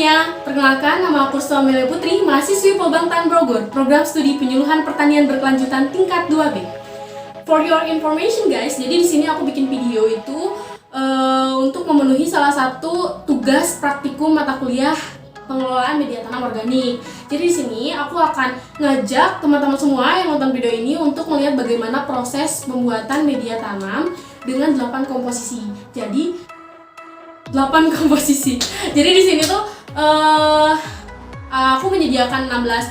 semuanya, perkenalkan nama aku Amelia Putri, mahasiswi Polbang Tan Bogor, program studi penyuluhan pertanian berkelanjutan tingkat 2B. For your information guys, jadi di sini aku bikin video itu untuk memenuhi salah satu tugas praktikum mata kuliah pengelolaan media tanam organik. Jadi di sini aku akan ngajak teman-teman semua yang nonton video ini untuk melihat bagaimana proses pembuatan media tanam dengan 8 komposisi. Jadi 8 komposisi. Jadi di sini tuh aku menyediakan 16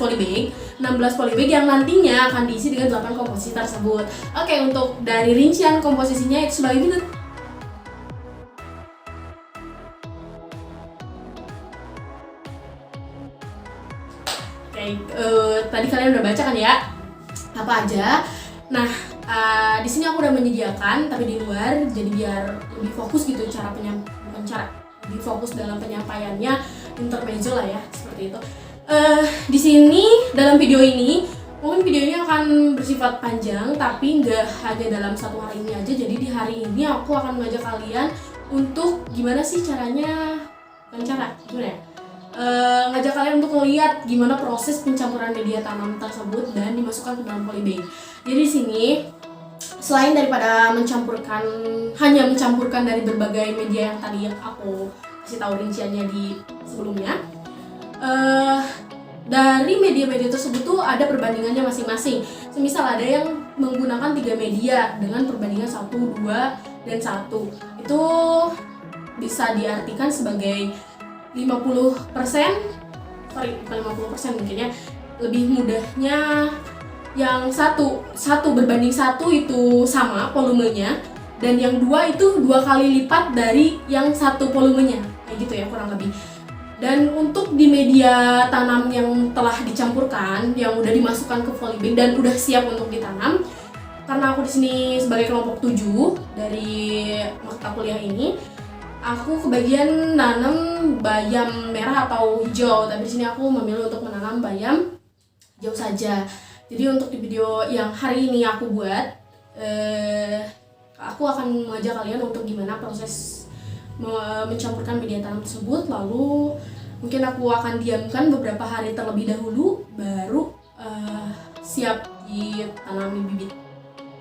polybag yang nantinya akan diisi dengan 8 komposisi tersebut. Oke, untuk dari rincian komposisinya itu sebagai berikut. Oke, tadi kalian udah baca kan ya? Apa aja? Nah, di sini aku udah menyediakan tapi di luar, jadi biar lebih fokus gitu lebih fokus dalam penyampaiannya, intermezzo lah ya, seperti itu. Di sini dalam video ini mungkin video ini akan bersifat panjang, tapi nggak hanya dalam satu hari ini aja. Jadi di hari ini aku akan mengajak kalian untuk gimana sih caranya, gimana ya? Ngajak kalian untuk melihat gimana proses pencampuran media tanam tersebut dan dimasukkan ke dalam polybag. Jadi di sini selain daripada hanya mencampurkan dari berbagai media yang tadi aku kasih tahu rinciannya di sebelumnya, dari media-media tersebut tuh ada perbandingannya masing-masing. Semisal ada yang menggunakan 3 media dengan perbandingan 1, 2, dan 1. Itu bisa diartikan sebagai 50%, bukan 50% mungkin ya. Lebih mudahnya yang satu berbanding 1 itu sama volumenya, dan yang 2 itu 2 kali lipat dari yang 1 volumenya. Kayak gitu ya kurang lebih. Dan untuk di media tanam yang telah dicampurkan, yang udah dimasukkan ke polybag dan udah siap untuk ditanam, karena aku di sini sebagai kelompok 7 dari mata kuliah ini, aku kebagian nanam bayam merah atau hijau, tapi di sini aku memilih untuk menanam bayam hijau saja. Jadi untuk di video yang hari ini aku buat, aku akan mengajak kalian untuk gimana proses mencampurkan media tanam tersebut, lalu mungkin aku akan diamkan beberapa hari terlebih dahulu, baru siap ditanami benih.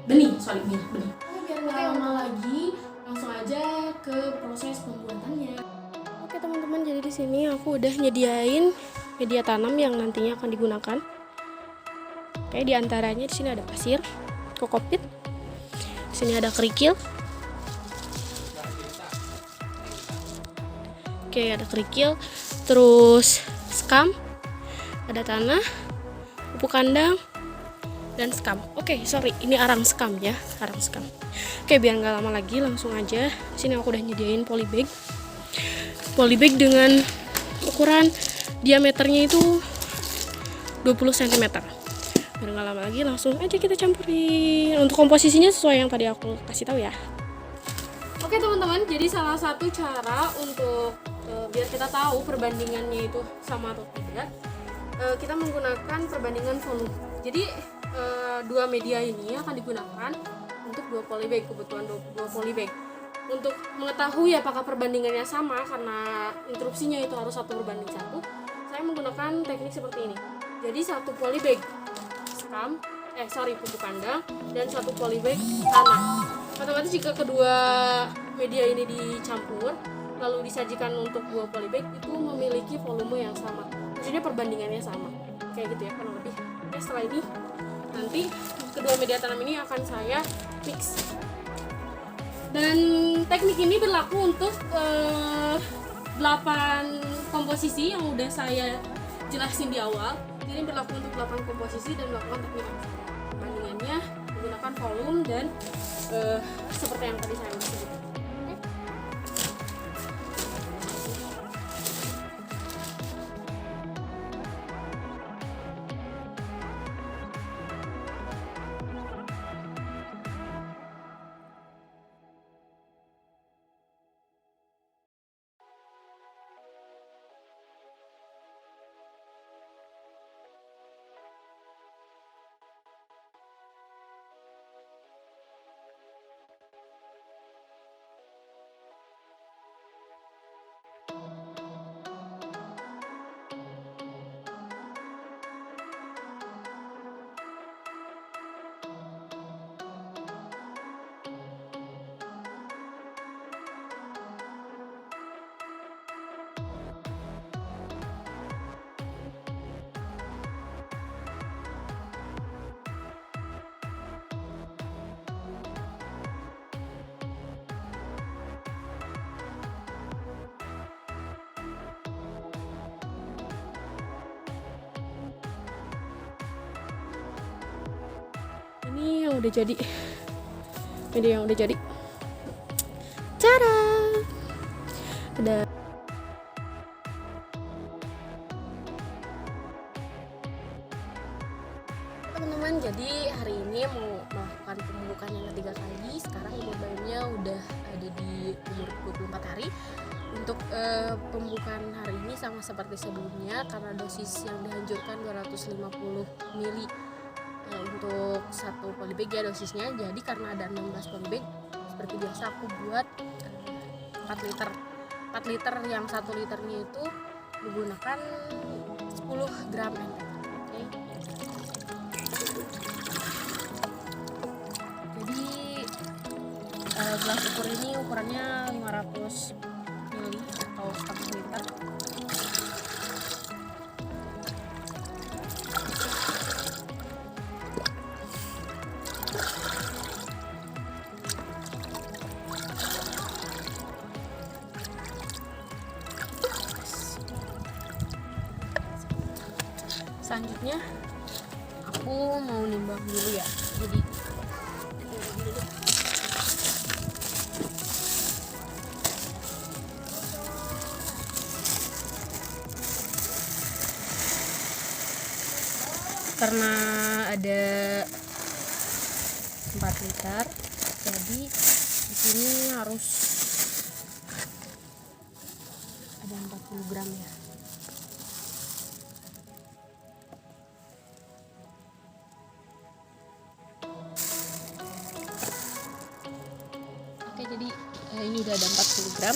Biar nggak lama lagi, langsung aja ke proses pembuatannya. Oke teman-teman, jadi di sini aku udah nyediain media tanam yang nantinya akan digunakan. Oke, diantaranya di sini ada pasir, kokopit, di sini ada kerikil. Oke, ada kerikil, terus skam, ada tanah, pupuk kandang, dan skam. Oke, sorry, ini arang skam ya, arang skam. Oke, biar nggak lama lagi, langsung aja. Di sini aku udah nyediain polybag dengan ukuran diameternya itu 20 cm. Biar nggak lama lagi, langsung aja kita campurin. Untuk komposisinya sesuai yang tadi aku kasih tahu ya. Oke teman-teman, jadi salah satu cara untuk biar kita tahu perbandingannya itu sama atau tidak, kita menggunakan perbandingan volume. Jadi 2 media ini akan digunakan untuk 2 polybag, kebutuhan 2 polybag. Untuk mengetahui apakah perbandingannya sama, karena instruksinya itu harus 1 berbanding 1, saya menggunakan teknik seperti ini. Jadi 1 polybag pupuk kandang dan 1 polybag tanah. Otomatis jika kedua media ini dicampur lalu disajikan untuk 2 polybag, itu memiliki volume yang sama, maksudnya perbandingannya sama, kayak gitu ya kurang lebih. Oke, setelah ini nanti kedua media tanam ini akan saya mix, dan teknik ini berlaku untuk 8 komposisi yang udah saya jelasin di awal. Jadi berlaku untuk 8 komposisi dan melakukan teknik yang sama. Perbandingannya menggunakan volume dan seperti yang tadi saya sebutkan. ini yang udah jadi. Ini yang udah jadi. Cara. Ada. Teman-teman, jadi hari ini mau melakukan pembukaan yang ketiga kali. Sekarang umur bayamnya udah ada di umur 24 hari. Untuk pembukaan hari ini sama seperti sebelumnya, karena dosis yang dianjurkan 250 ml untuk satu polybag ya dosisnya. Jadi karena ada 16 polybag, seperti biasa aku buat 4 liter. 4 liter yang 1 liternya itu menggunakan 10 gram NPK. Oke. Jadi gelas ukur ini ukurannya 500 ml atau setengah liter. Selanjutnya aku mau nimbang dulu ya. Jadi karena ada 4 liter, jadi di sini harus ada 40 gram ya. Oke, jadi ini udah ada 40 gram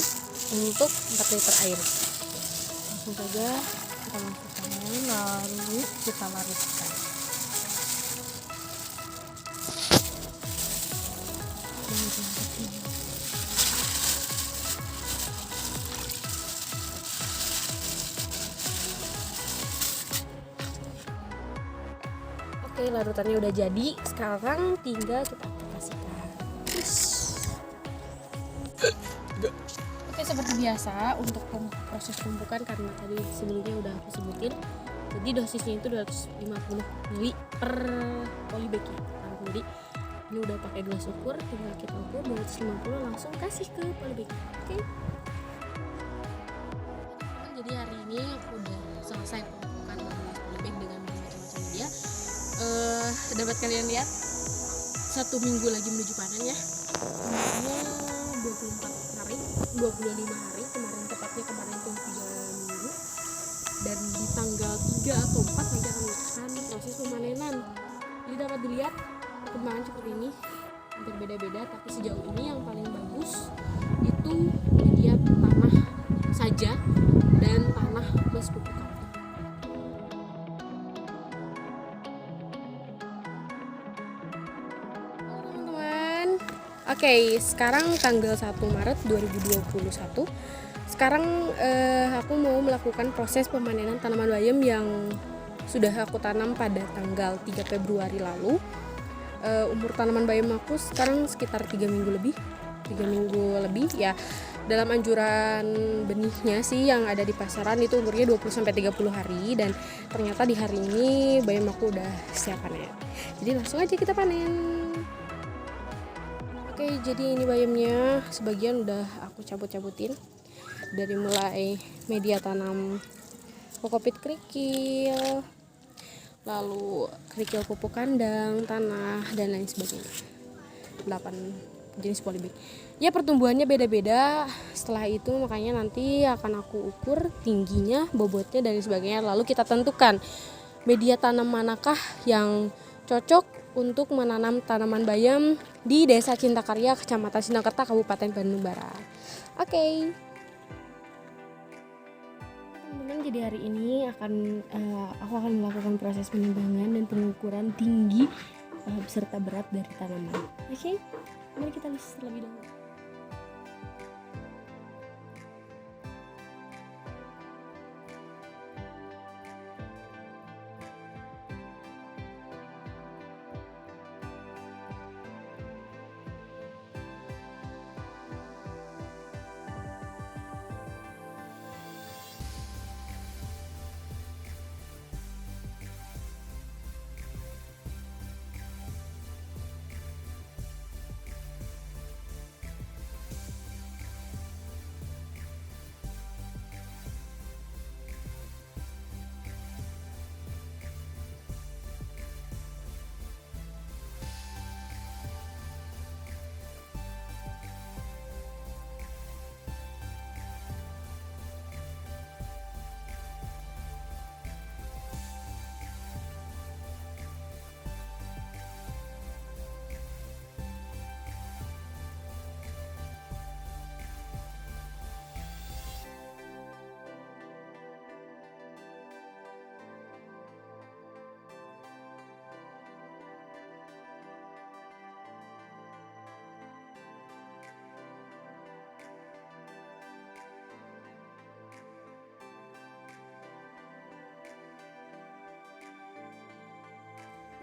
untuk 4 liter air. Langsung saja kita masukkan, lalu kita larutkan. Oke, larutannya udah jadi. Sekarang tinggal kita aplikasikan. Oke, seperti biasa untuk proses pembukaan, karena tadi sebelumnya udah aku sebutin, jadi dosisnya itu 250 ml per polybag ya. Jadi ini udah pakai gelas ukur, tinggal kita ukur 250 langsung kasih ke polybag. Oke. Jadi hari ini aku udah selesai pembukaan 12 polybag dengan macam-macam media. Dapat kalian lihat 1 minggu lagi menuju panen ya. Umurnya 24 hari, 25 hari kemarin, tepatnya kemarin tuh 3 minggu. Dan di tanggal 3 atau 4 nanti akan melakukan proses pemanenan. Jadi dapat dilihat perkembangan seperti ini, hampir beda-beda, tapi sejauh ini yang paling bagus itu media tanah saja dan tanah plus pupuk kambing. Halo teman-teman. Oke, sekarang tanggal 1 Maret 2021. Sekarang aku mau melakukan proses pemanenan tanaman bayam yang sudah aku tanam pada tanggal 3 Februari lalu. Umur tanaman bayam aku sekarang sekitar 3 minggu lebih ya. Dalam anjuran benihnya sih yang ada di pasaran itu umurnya 20-30 hari, dan ternyata di hari ini bayam aku udah siap panen. Jadi langsung aja kita panen. Oke, jadi ini bayamnya sebagian udah aku cabut-cabutin. Dari mulai media tanam kokopit kerikil, lalu kerikil pupuk kandang, tanah, dan lain sebagainya. 8 jenis polybag. Ya, pertumbuhannya beda-beda. Setelah itu makanya nanti akan aku ukur tingginya, bobotnya, dan sebagainya. Lalu kita tentukan media tanam manakah yang cocok untuk menanam tanaman bayam di Desa Cintakarya, Kecamatan Sindangkerta, Kabupaten Bandung Barat. Oke. Teman-teman, jadi hari ini aku akan melakukan proses penimbangan dan pengukuran tinggi beserta berat dari tanaman. Oke, mari kita lihat terlebih dahulu.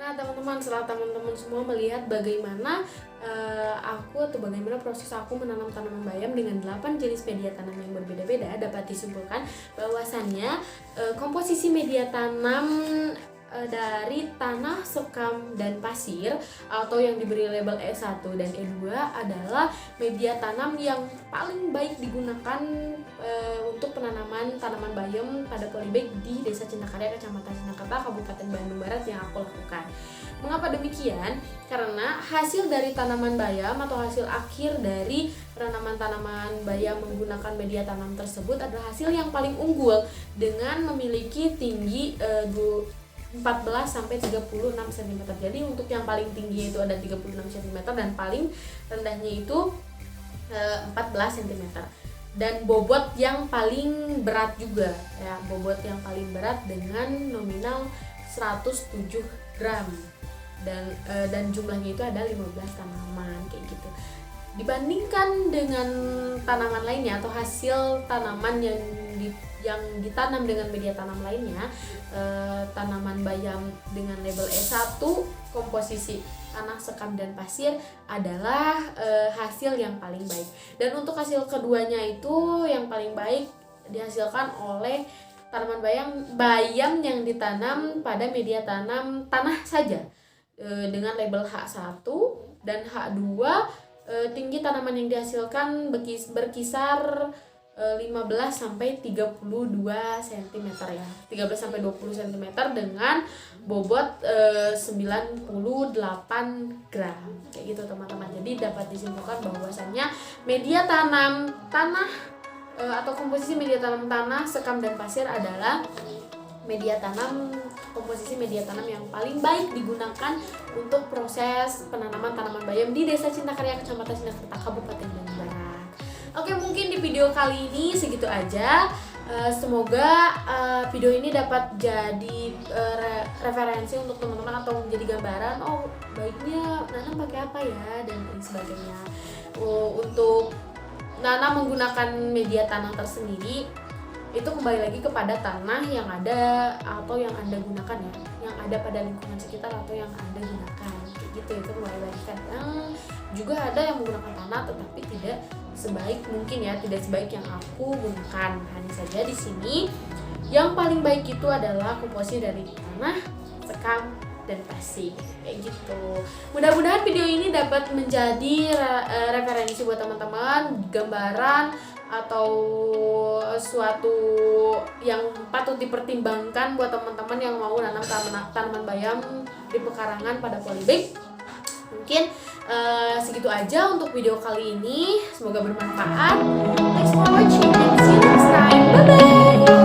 Nah teman-teman, setelah teman-teman semua melihat bagaimana bagaimana proses aku menanam tanaman bayam dengan 8 jenis media tanam yang berbeda-beda, dapat disimpulkan bahwasannya komposisi media tanam dari tanah, sekam, dan pasir atau yang diberi label E1 dan E2 adalah media tanam yang paling baik digunakan untuk penanaman tanaman bayam pada polybag di Desa Cintakarya, Kecamatan Sinakerta, Kabupaten Bandung Barat yang aku lakukan. Mengapa demikian? Karena hasil dari tanaman bayam atau hasil akhir dari penanaman tanaman bayam menggunakan media tanam tersebut adalah hasil yang paling unggul dengan memiliki tinggi 14 sampai 36 cm. Jadi untuk yang paling tinggi itu ada 36 cm dan paling rendahnya itu 14 cm. Dan bobot yang paling berat juga ya, bobot yang paling berat dengan nominal 107 gram. Dan jumlahnya itu ada 15 tanaman kayak gitu. Dibandingkan dengan tanaman lainnya atau hasil tanaman yang ditanam dengan media tanam lainnya, tanaman bayam dengan label E1 komposisi tanah, sekam, dan pasir adalah hasil yang paling baik. Dan untuk hasil keduanya itu yang paling baik dihasilkan oleh tanaman bayam yang ditanam pada media tanam tanah saja dengan label H1 dan H2. Tinggi tanaman yang dihasilkan berkisar 15 sampai 32 cm ya. 13 sampai 20 cm dengan bobot 98 gram. Kayak gitu teman-teman. Jadi dapat disimpulkan bahwasannya media tanam tanah atau komposisi media tanam tanah, sekam, dan pasir adalah komposisi media tanam yang paling baik digunakan untuk proses penanaman tanaman bayam di Desa Cintakarya, Kecamatan Sinakerta, Kabupaten Bandung Barat. Oke, mungkin di video kali ini segitu aja. Semoga video ini dapat jadi referensi untuk teman-teman atau menjadi gambaran baiknya nanam pakai apa ya dan lain sebagainya. Untuk nanam menggunakan media tanam tersendiri itu kembali lagi kepada tanah yang ada atau yang Anda gunakan ya, yang ada pada lingkungan sekitar atau yang Anda gunakan kayak gitu. Itu kembali lagi kadang juga ada yang menggunakan tanah tetapi tidak sebaik mungkin ya, tidak sebaik yang aku gunakan. Hanya saja di sini yang paling baik itu adalah komposisi dari tanah, sekam, dan pasir kayak gitu. Mudah-mudahan video ini dapat menjadi referensi buat teman-teman, gambaran atau suatu yang patut dipertimbangkan buat teman-teman yang mau nanam tanaman bayam di pekarangan pada polybag. Mungkin segitu aja untuk video kali ini. Semoga bermanfaat. Thanks for watching and see you next time. Bye bye.